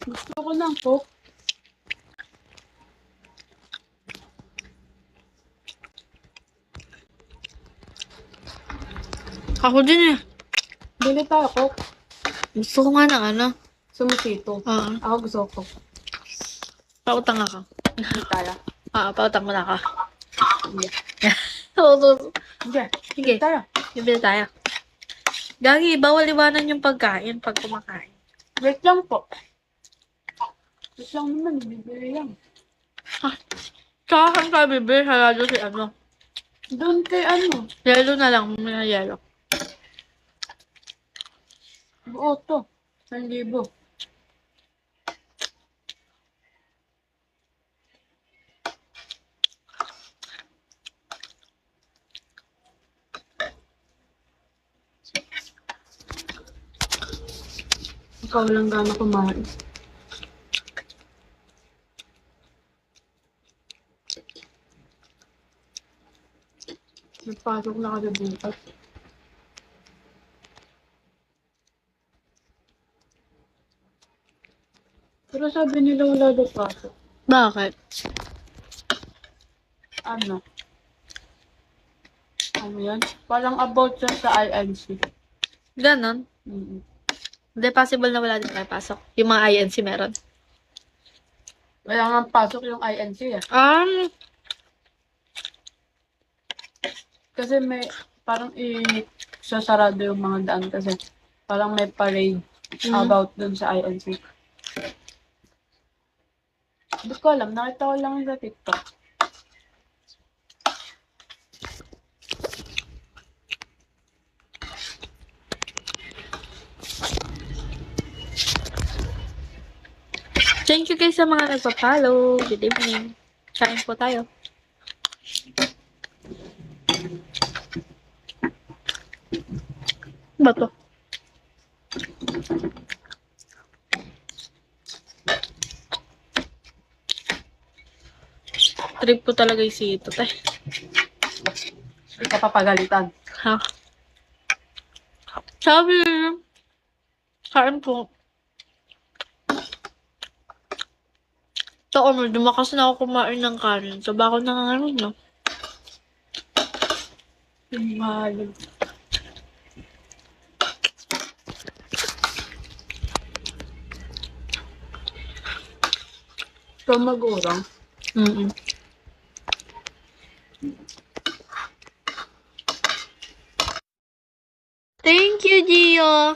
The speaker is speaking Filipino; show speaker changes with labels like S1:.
S1: Gusto ko ng Coke.
S2: Ako din eh.
S1: Bili tayo Coke.
S2: Gusto ko nga ng ano.
S1: Sumisito.
S2: Oo.
S1: Ako gusto ko Coke.
S2: Pautang ako.
S1: Bili tayo.
S2: Pautang mo na ako.
S1: Hindi.
S2: Oo.
S1: Hindi.
S2: Sige.
S1: Bili tayo.
S2: Bibili tayo. Gagi, bawal iwanan yung pagkain pag kumakain.
S1: Wait lang po. Wait lang naman. Bibili lang.
S2: Tsaka saan tayo bibili? Sarado si ano.
S1: Doon kay ano.
S2: Yelo na lang. May yelo.
S1: Buo to. 1,000. Ikaw lang gano'n kumain. Nagpasok na kasi bukas. Pero sabi nila wala daw pasok.
S2: Bakit?
S1: Ano? Ano yan? Parang about siya sa INC.
S2: Ganon. Hindi possible na wala din tayo pasok. Yung mga INC meron.
S1: Wala nga pasok yung INC eh. Kasi may parang sasarado yung mga daan kasi parang may parade about dun sa INC. Hindi ko alam. Nakita ko lang sa TikTok.
S2: Thank you guys sa mga nagpa-follow. Good evening. Kain po tayo. Ba to? Trip ko talaga yung sito, te.
S1: Hindi ka papagalitan.
S2: Ha? Sabi, kain po. Taon mo, dumakas na ako kumain ng kanin. So, bako na ngayon, no?
S1: Mahal. So, mag-urang.
S2: Thank you, Gio.